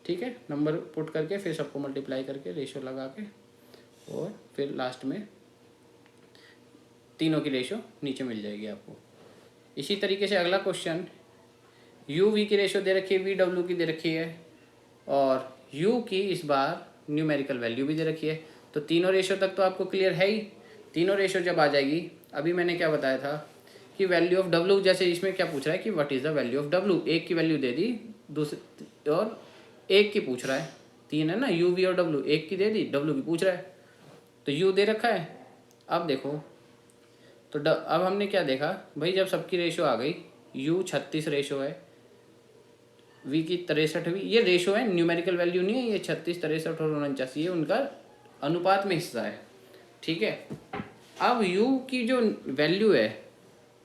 ठीक है। नंबर पुट करके फिर सबको मल्टीप्लाई करके रेशो लगा के, और फिर लास्ट में तीनों की रेशो नीचे मिल जाएगी आपको। इसी तरीके से अगला क्वेश्चन, UV की रेशो दे रखी है, VW की दे रखी है, और U की इस बार न्यूमेरिकल वैल्यू भी दे रखी है। तो तीनों रेशो तक तो आपको क्लियर है ही। तीनों रेशो जब आ जाएगी, अभी मैंने क्या बताया था कि वैल्यू ऑफ W, जैसे इसमें क्या पूछ रहा है कि what is the value of W, एक की वैल्यू दे दी, दूसरी और एक की पूछ रहा है, 3 है ना, UV और W, एक की दे दी, W की पूछ रहा है। तो U दे रखा है। अब देखो, तो अब हमने क्या देखा भाई, जब सबकी रेशो आ गई, U 36 रेशो है, V की 63, ये रेशो है, न्यूमेरिकल वैल्यू नहीं है। ये 36, 63 और 49 ये उनका अनुपात में हिस्सा है, ठीक है। अब U की जो वैल्यू है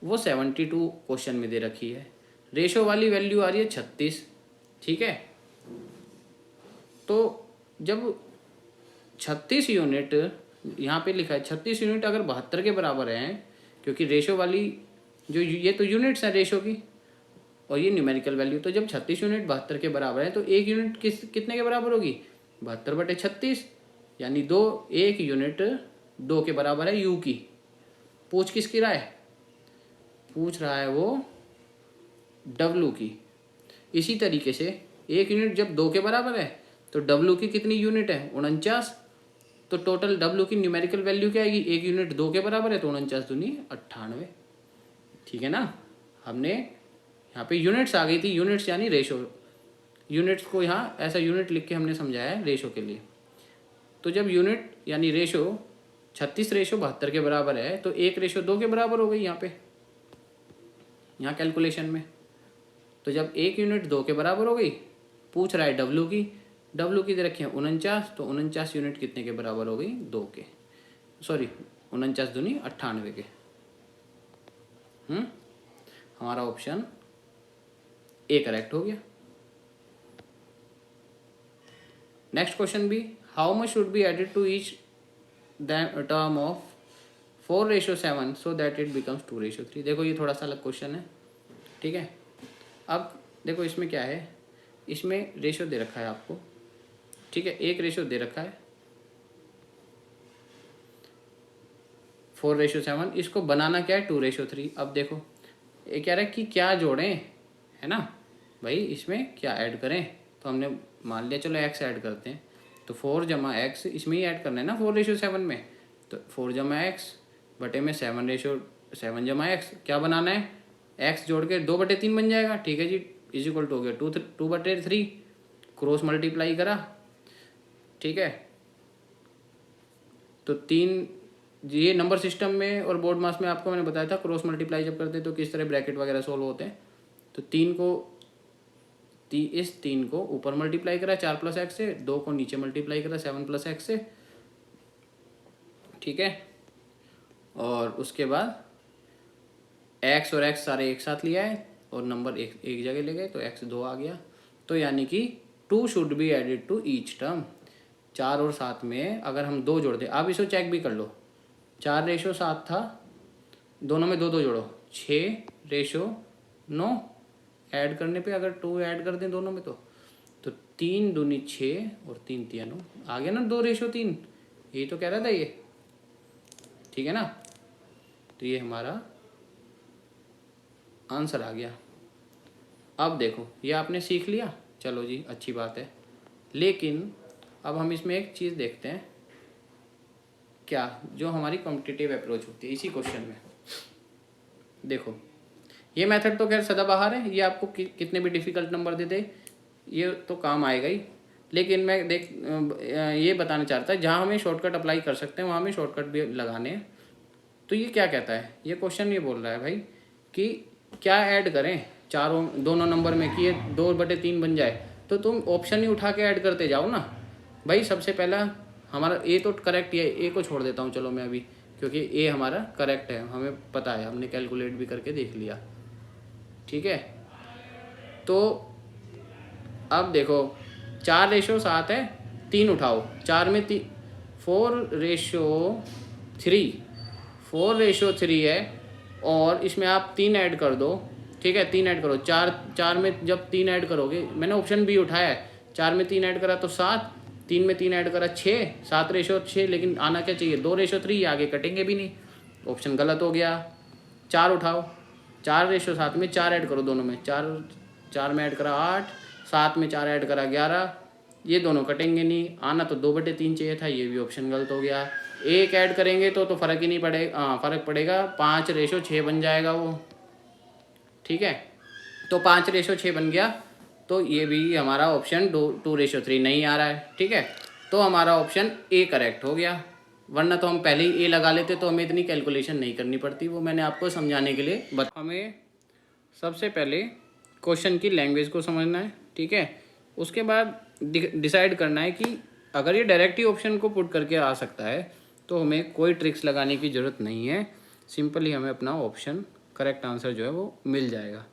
वो 72 क्वेश्चन में दे रखी है, रेशो वाली वैल्यू आ रही है 36, ठीक है। तो जब 36 यूनिट यहाँ पे लिखा है, 36 यूनिट अगर 72 के बराबर हैं, क्योंकि रेशो वाली जो ये तो यूनिट्स हैं रेशो की, और ये न्यूमेरिकल वैल्यू, तो जब 36 यूनिट 72 के बराबर है, तो एक यूनिट कितने के बराबर होगी, 72/36, यानी 1 यूनिट 2 के बराबर है। U की पूछ किसकी रहा है, पूछ रहा है वो W की। इसी तरीके से 1 यूनिट जब 2 के बराबर है, तो W की कितनी यूनिट है, 49। तो टोटल W की न्यूमेरिकल वैल्यू क्या आएगी, 1 यूनिट 2 के बराबर है, तो 49 दूनी 98, ठीक है ना। हमने यहाँ पे यूनिट्स आ गई थी, यूनिट्स यानी रेशो, यूनिट्स को यहाँ ऐसा यूनिट लिख के हमने समझाया है रेशो के लिए। तो जब यूनिट यानी रेशो 36 रेशो 72 के बराबर है, तो 1 रेशो 2 के बराबर हो गई यहाँ पे, यहाँ कैलकुलेशन में। तो जब 1 यूनिट 2 के बराबर हो गई, पूछ रहा है W की दे रखी है 49, तो 49 यूनिट कितने के बराबर हो गई, 2 के, सॉरी 49 दूनी 98 के। हमारा ऑप्शन ए करेक्ट हो गया। नेक्स्ट क्वेश्चन भी, how much should be added to each term of 4/7 so that it becomes 2/3। देखो ये थोड़ा सा अलग क्वेश्चन है, ठीक है। अब देखो इसमें क्या है, इसमें रेशो दे रखा है आपको, ठीक है, एक रेशो दे रखा है 4/7, इसको बनाना क्या है 2/3। अब देखो ये कह रहा है कि क्या जोड़ें, है ना भाई, इसमें क्या ऐड करें। तो हमने मान लिया चलो x ऐड करते हैं, तो 4 जमा एक्स इसमें ही ऐड करना है ना 4:7 में, तो 4 जमा एक्स बटे में 7:7 जमा एक्स क्या बनाना है, एक्स जोड़ के 2/3 बन जाएगा। ठीक है जी, इज इक्वल टू हो गया 2/3, क्रॉस मल्टीप्लाई करा। ठीक है, तो 3, ये नंबर सिस्टम में और बोर्ड मास में आपको मैंने बताया था क्रॉस मल्टीप्लाई जब करते हैं तो किस तरह ब्रैकेट वगैरह सॉल्व होते हैं। तो 3 को ऊपर मल्टीप्लाई करा 4 + x से, 2 को नीचे मल्टीप्लाई करा 7 + x से। ठीक है, और उसके बाद x और x सारे एक साथ लिया है और नंबर एक जगह ले गए तो x 2 आ गया। तो यानी कि 2 should be added to each term. 4 और 7 में अगर हम 2 जोड़ दें, आप इसको चेक भी कर लो, 4:7 था, दोनों में 2 जोड़ो 6:9, ऐड करने पे अगर 2 ऐड कर दें दोनों में तो 3 दूनी 6 और 3 तिया 9 आ गया ना 2:3। यही तो कह रहा था ये, ठीक है ना। तो ये हमारा आंसर आ गया। अब देखो ये आपने सीख लिया, चलो जी अच्छी बात है। लेकिन अब हम इसमें एक चीज़ देखते हैं, क्या जो हमारी कॉम्पिटिटिव अप्रोच होती है इसी क्वेश्चन में। देखो ये मेथड तो खैर सदाबहार है, ये आपको कितने भी डिफ़िकल्ट नंबर दे दे ये तो काम आएगा ही। लेकिन मैं ये बताना चाहता है जहाँ हमें शॉर्टकट अप्लाई कर सकते हैं वहाँ हमें शॉर्टकट भी लगाने हैं। तो ये क्या कहता है, ये क्वेश्चन ये बोल रहा है भाई कि क्या ऐड करें दोनों नंबर में कि ये 2/3 बन जाए। तो तुम ऑप्शन ही उठा के ऐड करते जाओ ना भाई। सबसे पहला हमारा ए तो करेक्ट है, ए को छोड़ देता हूँ चलो मैं अभी, क्योंकि ए हमारा करेक्ट है, हमें पता है, हमने कैलकुलेट भी करके देख लिया। ठीक है, तो अब देखो 4:7 है, 3 उठाओ, 4 में 4:3 है और इसमें आप 3 ऐड कर दो। ठीक है, 3 ऐड करो, 4 में जब 3 ऐड करोगे, मैंने ऑप्शन बी उठाया है, 4 में 3 ऐड करा तो 7, 3 में 3 ऐड करा 6, 7:6, लेकिन आना क्या चाहिए 2:3, आगे कटेंगे भी नहीं, ऑप्शन गलत हो गया। 4 उठाओ, 4:7 में 4 ऐड करो दोनों में, 4 में ऐड करा 8, 7 में 4 ऐड करा 11, ये दोनों कटेंगे नहीं, आना तो 2/3 चाहिए था, ये भी ऑप्शन गलत हो गया। एक ऐड करेंगे तो फ़र्क ही नहीं पड़ेगा, फ़र्क पड़ेगा 5:6 बन जाएगा वो। ठीक है, तो 5:6 बन गया, तो ये भी हमारा ऑप्शन 2:3 नहीं आ रहा है। ठीक है, तो हमारा ऑप्शन ए करेक्ट हो गया, वरना तो हम पहले ही ए लगा लेते तो हमें इतनी कैलकुलेशन नहीं करनी पड़ती। वो मैंने आपको समझाने के लिए हमें सबसे पहले क्वेश्चन की लैंग्वेज को समझना है। ठीक है, उसके बाद डिसाइड करना है कि अगर ये डायरेक्ट ही ऑप्शन को पुट करके आ सकता है तो हमें कोई ट्रिक्स लगाने की ज़रूरत नहीं है, सिंपली हमें अपना ऑप्शन करेक्ट आंसर जो है वो मिल जाएगा।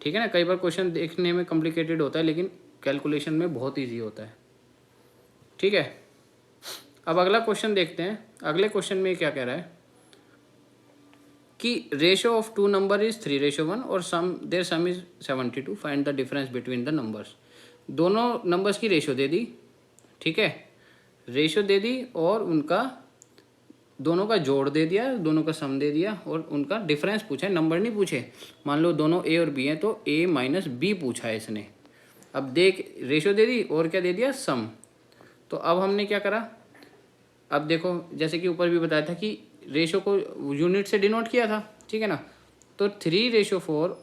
ठीक है ना, कई बार क्वेश्चन देखने में कॉम्प्लिकेटेड होता है लेकिन कैलकुलेशन में बहुत ईजी होता है। ठीक है, अब अगला क्वेश्चन देखते हैं। अगले क्वेश्चन में क्या कह रहा है कि रेशियो ऑफ 2 नंबर इज 3:1 और there sum is 72, find the difference between the numbers. दोनों नंबर्स की रेशियो दे दी। ठीक है, रेशियो दे दी और उनका दोनों का जोड़ दे दिया, दोनों का सम दे दिया और उनका डिफरेंस पूछा है, नंबर नहीं पूछे। मान लो दोनों ए और बी हैं तो a - b पूछा है इसने। अब देख रेशियो दे दी और क्या दे दिया, सम। तो अब हमने क्या करा, अब देखो जैसे कि ऊपर भी बताया था कि रेशियो को यूनिट से डिनोट किया था। ठीक है ना, तो 3:4,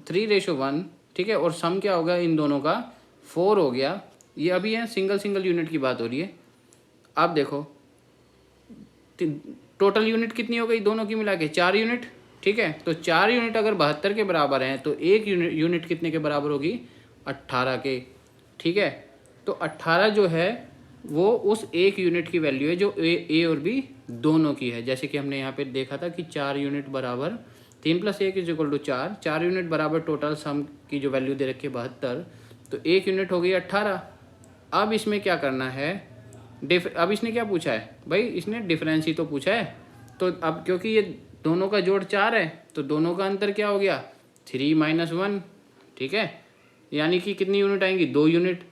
3:1। ठीक है, और सम क्या होगा इन दोनों का 4 हो गया। ये अभी है सिंगल यूनिट की बात हो रही है। अब देखो टोटल यूनिट कितनी हो गई दोनों की मिला के 4 यूनिट। ठीक है, तो 4 यूनिट अगर 72 के बराबर हैं तो एक यूनिट कितने के बराबर होगी, 18 के। ठीक है, तो 18 जो है वो उस एक यूनिट की वैल्यू है जो ए और बी दोनों की है। जैसे कि हमने यहाँ पे देखा था कि 4 यूनिट बराबर 3 + 1 = 4, 4 यूनिट बराबर टोटल सम की जो वैल्यू दे रखी है 72, तो एक यूनिट हो गई 18। अब इसमें क्या करना है, अब इसने क्या पूछा है भाई, इसने डिफरेंस ही तो पूछा है। तो अब क्योंकि ये दोनों का जोड़ 4 है तो दोनों का अंतर क्या हो गया, 3 - 1। ठीक है, यानी कि कितनी यूनिट आएंगी, 2 यूनिट।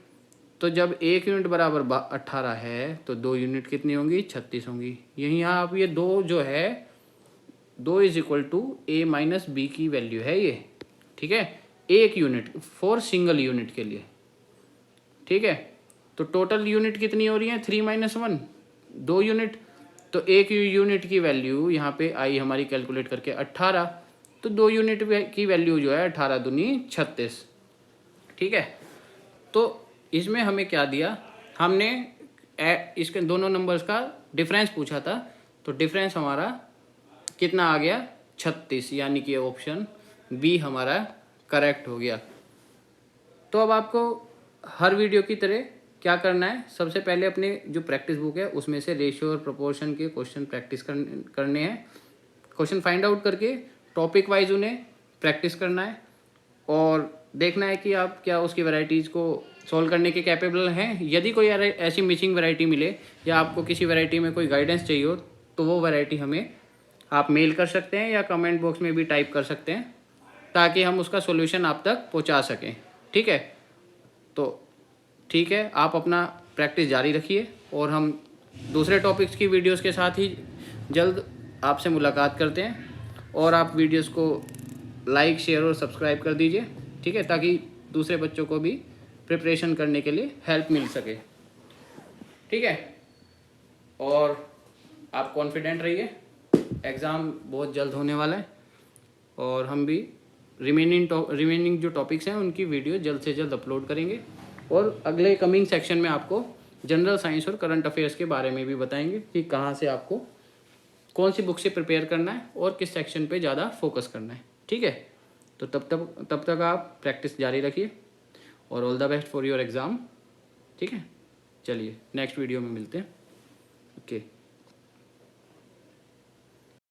तो जब एक यूनिट बराबर 18 है तो 2 यूनिट कितनी होंगी, 36 होंगी। यही यहाँ आप ये 2 जो है 2 = a - b की वैल्यू है ये। ठीक है, एक यूनिट फॉर सिंगल यूनिट के लिए। ठीक है, तो टोटल यूनिट कितनी हो रही है 3 - 1, 2 यूनिट। तो एक यूनिट की वैल्यू यहाँ पे आई हमारी कैलकुलेट करके 18। तो 2 यूनिट की वैल्यू जो है 18 दूनी 36। ठीक है, तो इसमें हमें क्या दिया, हमने इसके दोनों नंबर्स का डिफरेंस पूछा था। तो डिफरेंस हमारा कितना आ गया 36, यानी कि ऑप्शन बी हमारा करेक्ट हो गया। तो अब आपको हर वीडियो की तरह क्या करना है, सबसे पहले अपने जो प्रैक्टिस बुक है उसमें से रेशियो और प्रोपोर्शन के क्वेश्चन प्रैक्टिस करने हैं। क्वेश्चन फाइंड आउट करके टॉपिक वाइज उन्हें प्रैक्टिस करना है और देखना है कि आप क्या उसकी वैरायटीज़ को सॉल्व करने के कैपेबल हैं। यदि कोई ऐसी मिसिंग वैरायटी मिले या आपको किसी वैरायटी में कोई गाइडेंस चाहिए हो तो वो वैरायटी हमें आप मेल कर सकते हैं या कमेंट बॉक्स में भी टाइप कर सकते हैं, ताकि हम उसका सॉल्यूशन आप तक पहुंचा सकें। ठीक है, तो ठीक है, आप अपना प्रैक्टिस जारी रखिए और हम दूसरे टॉपिक्स की वीडियोस के साथ ही जल्द आपसे मुलाकात करते हैं। और आप वीडियोस को लाइक, शेयर और सब्सक्राइब कर दीजिए। ठीक है, ताकि दूसरे बच्चों को भी प्रिपरेशन करने के लिए हेल्प मिल सके। ठीक है, और आप कॉन्फिडेंट रहिए, एग्ज़ाम बहुत जल्द होने वाला है और हम भी रिमेनिंग जो टॉपिक्स हैं उनकी वीडियो जल्द से जल्द अपलोड करेंगे। और अगले कमिंग सेक्शन में आपको जनरल साइंस और करंट अफेयर्स के बारे में भी बताएंगे कि कहाँ से आपको कौन सी बुक से प्रिपेयर करना है और किस सेक्शन पे ज़्यादा फोकस करना है। ठीक है, तो तब तक आप प्रैक्टिस जारी रखिए और all the best for your exam. ठीक है, चलिए नेक्स्ट वीडियो में मिलते हैं। ओके।